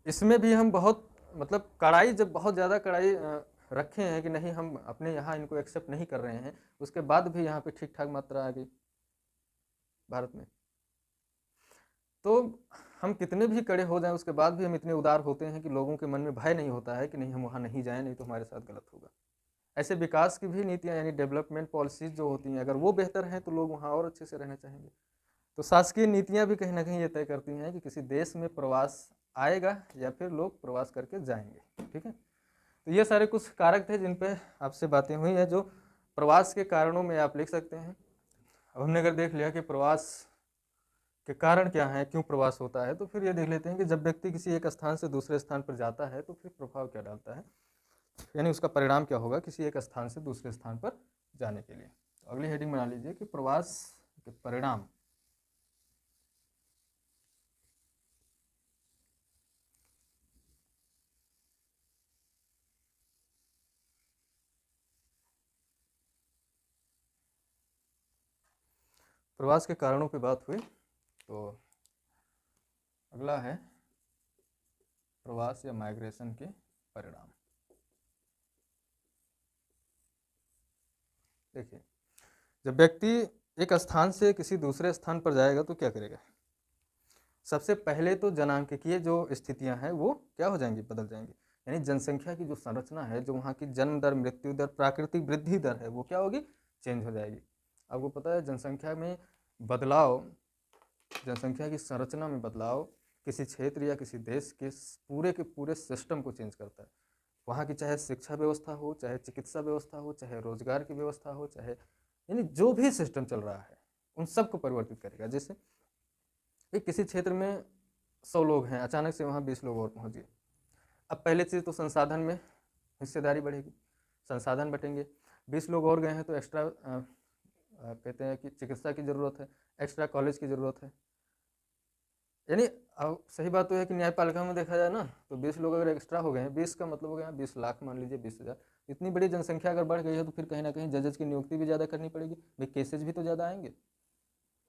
इसमें भी हम बहुत मतलब कड़ाई, जब बहुत ज़्यादा कड़ाई रखे हैं कि नहीं हम अपने यहाँ इनको एक्सेप्ट नहीं कर रहे हैं, उसके बाद भी यहाँ पे ठीक ठाक मात्रा आ गई भारत में। तो हम कितने भी कड़े हो जाएं उसके बाद भी हम इतने उदार होते हैं कि लोगों के मन में भय नहीं होता है कि नहीं हम वहाँ नहीं जाएं, नहीं तो हमारे साथ गलत होगा। ऐसे विकास की भी नीतियाँ यानी डेवलपमेंट पॉलिसीज जो होती हैं, अगर वो बेहतर हैं तो लोग वहाँ और अच्छे से रहना चाहेंगे। तो शासकीय नीतियां भी कहीं ना कहीं ये तय करती हैं कि किसी देश में प्रवास आएगा या फिर लोग प्रवास करके जाएंगे। ठीक है, तो ये सारे कुछ कारक थे जिन पे आपसे बातें हुई है, जो प्रवास के कारणों में आप लिख सकते हैं। अब हमने अगर देख लिया कि प्रवास के कारण क्या है, क्यों प्रवास होता है, तो फिर ये देख लेते हैं कि जब व्यक्ति किसी एक स्थान से दूसरे स्थान पर जाता है तो फिर प्रभाव क्या डालता है, यानी उसका परिणाम क्या होगा किसी एक स्थान से दूसरे स्थान पर जाने के लिए। तो अगली हेडिंग बना लीजिए कि प्रवास के परिणाम। प्रवास के कारणों की बात हुई, तो अगला है प्रवास या माइग्रेशन के परिणाम। देखिए, जब व्यक्ति एक स्थान से किसी दूसरे स्थान पर जाएगा तो क्या करेगा, सबसे पहले तो जनांकीय जो स्थितियां हैं वो क्या हो जाएंगी, बदल जाएंगी। यानी जनसंख्या की जो संरचना है, जो वहाँ की जन्म दर, मृत्यु दर, प्राकृतिक वृद्धि दर है, वो क्या होगी, चेंज हो जाएगी। आपको पता है जनसंख्या में बदलाव, जनसंख्या की संरचना में बदलाव किसी क्षेत्र या किसी देश के पूरे सिस्टम को चेंज करता है। वहाँ की चाहे शिक्षा व्यवस्था हो, चाहे चिकित्सा व्यवस्था हो, चाहे रोजगार की व्यवस्था हो, चाहे यानी जो भी सिस्टम चल रहा है उन सबको परिवर्तित करेगा। जैसे एक किसी क्षेत्र में 100 लोग हैं, अचानक से वहाँ 20 लोग और पहुँच गए। अब पहले चीज़ तो संसाधन में हिस्सेदारी बढ़ेगी, संसाधन बटेंगे। 20 लोग और गए हैं तो एक्स्ट्रा कहते हैं कि चिकित्सा की ज़रूरत है, एक्स्ट्रा कॉलेज की ज़रूरत है। यानी अब सही बात तो है कि न्यायपालिका में देखा जाए ना, तो 20 लोग अगर एक्स्ट्रा हो गए हैं, 20 का मतलब हो गया 20 लाख, मान लीजिए 20,000। इतनी बड़ी जनसंख्या अगर बढ़ गई है तो फिर कहीं ना कहीं जजेस की नियुक्ति भी ज़्यादा करनी पड़ेगी भाई, केसेज भी तो ज़्यादा आएंगे,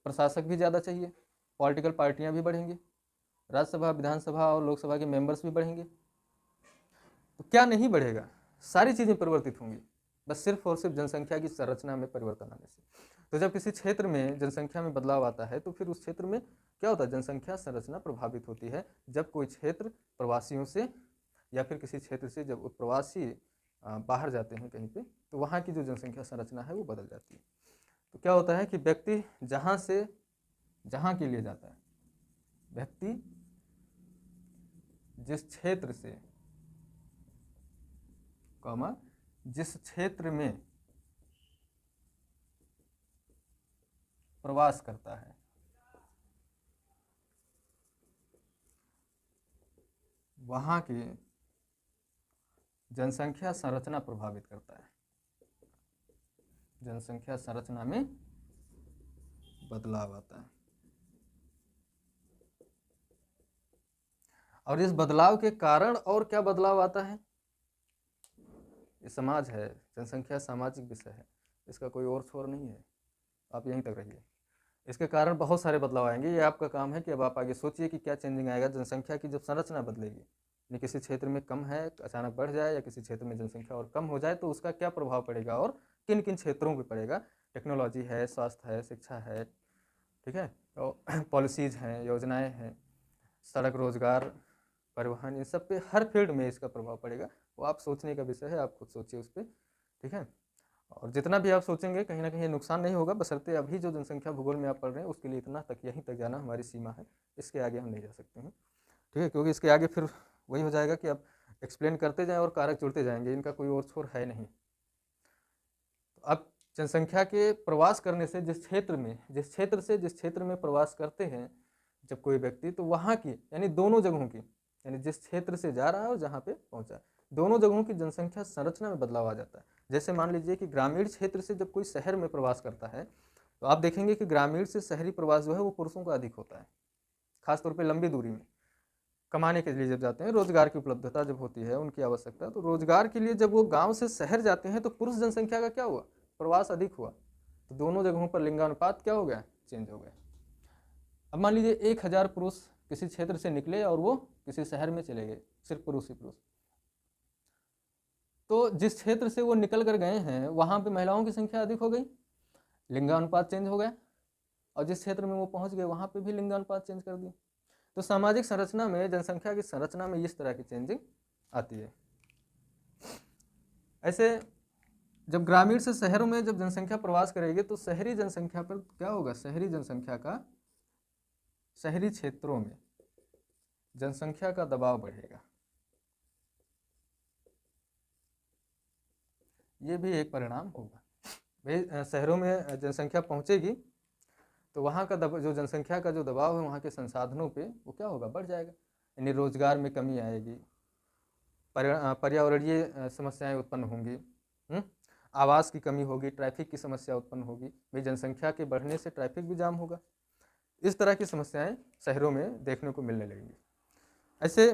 प्रशासक भी ज़्यादा चाहिए, पॉलिटिकल पार्टियाँ भी बढ़ेंगी, राज्यसभा, विधानसभा और लोकसभा के मेंबर्स भी बढ़ेंगे। तो क्या नहीं बढ़ेगा, सारी चीज़ें परिवर्तित होंगी, बस सिर्फ और सिर्फ जनसंख्या की संरचना में परिवर्तन आने से। तो जब किसी क्षेत्र में जनसंख्या में बदलाव आता है तो फिर उस क्षेत्र में क्या होता है, जनसंख्या संरचना प्रभावित होती है। जब कोई क्षेत्र प्रवासियों से या फिर किसी क्षेत्र से जब प्रवासी बाहर जाते हैं कहीं पे, तो वहाँ की जो जनसंख्या संरचना है वो बदल जाती है। तो क्या होता है कि व्यक्ति जहाँ से जहाँ के लिए जाता है, व्यक्ति जिस क्षेत्र से जिस क्षेत्र में प्रवास करता है, वहाँ की जनसंख्या संरचना प्रभावित करता है, जनसंख्या संरचना में बदलाव आता है। और इस बदलाव के कारण और क्या बदलाव आता है, ये समाज है, जनसंख्या सामाजिक विषय है, इसका कोई और छोर नहीं है, आप यहीं तक रहिए। इसके कारण बहुत सारे बदलाव आएंगे, ये आपका काम है कि अब आप आगे सोचिए कि क्या चेंजिंग आएगा। जनसंख्या की जब संरचना बदलेगी, यानी किसी क्षेत्र में कम है अचानक बढ़ जाए, या किसी क्षेत्र में जनसंख्या और कम हो जाए, तो उसका क्या प्रभाव पड़ेगा और किन किन क्षेत्रों पर पड़ेगा। टेक्नोलॉजी है, स्वास्थ्य है, शिक्षा है, ठीक है, तो पॉलिसीज़ हैं, योजनाएं हैं, सड़क, रोजगार, परिवहन, इन सब पे हर फील्ड में इसका प्रभाव पड़ेगा। वो आप सोचने का विषय है, आप खुद सोचिए उस पर, ठीक है। और जितना भी आप सोचेंगे कहीं ना कहीं ये नुकसान नहीं होगा, बशर्ते अभी जो जनसंख्या भूगोल में आप पढ़ रहे हैं उसके लिए इतना तक, यहीं तक जाना हमारी सीमा है, इसके आगे हम नहीं जा सकते हैं, ठीक है। क्योंकि इसके आगे फिर वही हो जाएगा कि आप एक्सप्लेन करते जाएं और कारक जुड़ते जाएंगे, इनका कोई और छोर है नहीं। तो अब जनसंख्या के प्रवास करने से जिस क्षेत्र में प्रवास करते हैं जब कोई व्यक्ति, तो वहाँ की यानी दोनों जगहों की, यानी जिस क्षेत्र से जा रहा है और जहाँ पे पहुँचा है, दोनों जगहों की जनसंख्या संरचना में बदलाव आ जाता है। जैसे मान लीजिए कि ग्रामीण क्षेत्र से जब कोई शहर में प्रवास करता है, तो आप देखेंगे कि ग्रामीण से शहरी प्रवास जो है वो पुरुषों का अधिक होता है, खासतौर पर लंबी दूरी में कमाने के लिए जब जाते हैं, रोजगार की उपलब्धता जब होती है, उनकी आवश्यकता, तो रोजगार के लिए जब वो गाँव से शहर जाते हैं तो पुरुष जनसंख्या का क्या हुआ, प्रवास अधिक हुआ। तो दोनों जगहों पर लिंगानुपात क्या हो गया, चेंज हो गया। अब मान लीजिए 1000 पुरुष किसी क्षेत्र से निकले और वो किसी शहर में चले गए, सिर्फ पुरुष ही पुरुष, तो जिस क्षेत्र से वो निकल कर गए हैं वहाँ पे महिलाओं की संख्या अधिक हो गई, लिंगानुपात चेंज हो गया। और जिस क्षेत्र में वो पहुँच गए वहाँ पे भी लिंगानुपात चेंज कर दिया। तो सामाजिक संरचना में, जनसंख्या की संरचना में इस तरह की चेंजिंग आती है। ऐसे जब ग्रामीण से शहरों में जब जनसंख्या प्रवास करेगी तो शहरी जनसंख्या पर क्या होगा, शहरी जनसंख्या का शहरी क्षेत्रों में जनसंख्या का दबाव बढ़ेगा। ये भी एक परिणाम होगा। भाई शहरों में जनसंख्या पहुंचेगी तो वहाँ का जो जनसंख्या का जो दबाव है वहाँ के संसाधनों पे वो क्या होगा, बढ़ जाएगा। यानी रोजगार में कमी आएगी, पर्यावरणीय समस्याएं उत्पन्न होंगी, आवास की कमी होगी, ट्रैफिक की समस्या उत्पन्न होगी। भाई जनसंख्या के बढ़ने से ट्रैफिक भी जाम होगा। इस तरह की समस्याएं शहरों में देखने को मिलने लगेंगी। ऐसे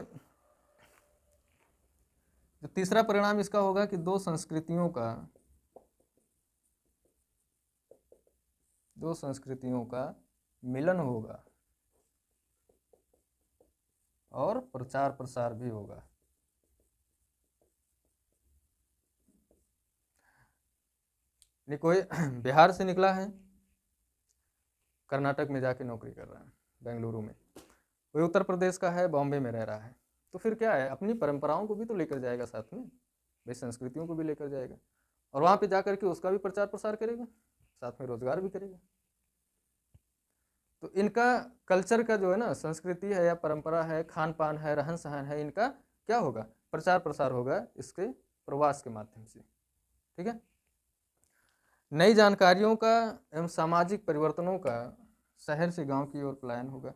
जो तीसरा परिणाम इसका होगा कि दो संस्कृतियों का मिलन होगा और प्रचार प्रसार भी होगा। नहीं, कोई बिहार से निकला है, कर्नाटक में जाके नौकरी कर रहा है, बेंगलुरु में। कोई उत्तर प्रदेश का है, बॉम्बे में रह रहा है। तो फिर क्या है, अपनी परंपराओं को भी तो लेकर जाएगा साथ में, भाई संस्कृतियों को भी लेकर जाएगा और वहाँ पे जाकर के उसका भी प्रचार प्रसार करेगा, साथ में रोजगार भी करेगा। तो इनका कल्चर का जो है ना, संस्कृति है या परंपरा है, खान पान है, रहन सहन है, इनका क्या होगा, प्रचार प्रसार होगा इसके प्रवास के माध्यम से। ठीक है। नई जानकारियों का एवं सामाजिक परिवर्तनों का शहर से गांव की ओर पलायन होगा।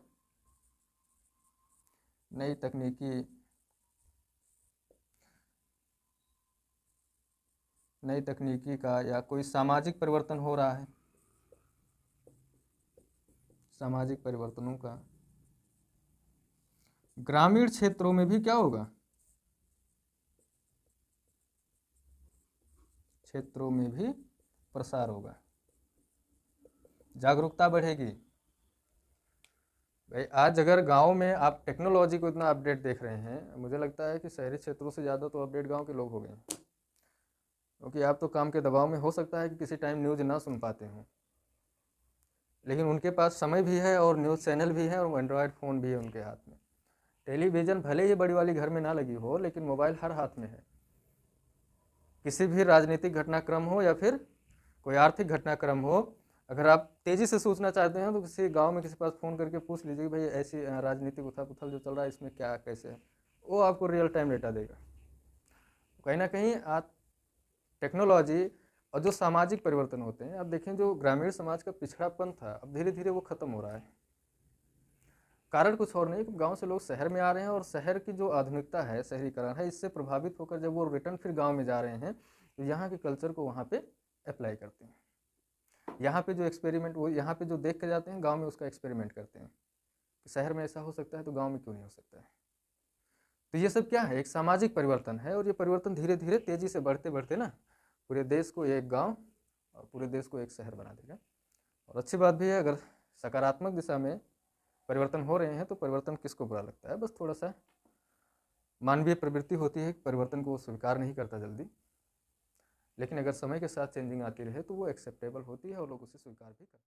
नई तकनीकी का या कोई सामाजिक परिवर्तन हो रहा है, सामाजिक परिवर्तनों का ग्रामीण क्षेत्रों में भी क्या होगा, क्षेत्रों में भी प्रसार होगा, जागरूकता बढ़ेगी। भाई आज अगर गांव में आप टेक्नोलॉजी को इतना अपडेट देख रहे हैं, मुझे लगता है कि शहरी क्षेत्रों से ज़्यादा तो अपडेट गांव के लोग हो गए हैं। क्योंकि आप तो काम के दबाव में हो सकता है कि किसी टाइम न्यूज़ ना सुन पाते हों, लेकिन उनके पास समय भी है और न्यूज़ चैनल भी है और एंड्रॉयड फ़ोन भी है उनके हाथ में। टेलीविज़न भले ही बड़ी वाली घर में ना लगी हो, लेकिन मोबाइल हर हाथ में है। किसी भी राजनीतिक घटनाक्रम हो या फिर कोई आर्थिक घटनाक्रम हो, अगर आप तेज़ी से सोचना चाहते हैं तो किसी गांव में किसी पास फ़ोन करके पूछ लीजिए कि भाई ऐसी राजनीतिक उथल पुथल जो चल रहा है इसमें क्या कैसे है, वो आपको रियल टाइम डेटा देगा। कहीं ना कहीं टेक्नोलॉजी और जो सामाजिक परिवर्तन होते हैं, आप देखें जो ग्रामीण समाज का पिछड़ापन था अब धीरे धीरे वो खत्म हो रहा है। कारण कुछ और नहीं, गांव से लोग शहर में आ रहे हैं और शहर की जो आधुनिकता है, शहरीकरण है, इससे प्रभावित होकर जब वो रिटर्न फिर गांव में जा रहे हैं तो यहाँ के कल्चर को वहाँ पे अप्लाई करते हैं। यहाँ पे जो एक्सपेरिमेंट वो यहाँ पे जो देख के जाते हैं, गांव में उसका एक्सपेरिमेंट करते हैं कि शहर में ऐसा हो सकता है तो गांव में क्यों नहीं हो सकता है। तो ये सब क्या है, एक सामाजिक परिवर्तन है और ये परिवर्तन धीरे धीरे तेजी से बढ़ते बढ़ते ना पूरे देश को एक गांव और पूरे देश को एक शहर बना देगा। और अच्छी बात भी है, अगर सकारात्मक दिशा में परिवर्तन हो रहे हैं तो परिवर्तन किसको बुरा लगता है। बस थोड़ा सा मानवीय प्रवृत्ति होती है, परिवर्तन को वो स्वीकार नहीं करता जल्दी, लेकिन अगर समय के साथ चेंजिंग आती रहे तो वो एक्सेप्टेबल होती है और लोग उसे स्वीकार भी करते हैं।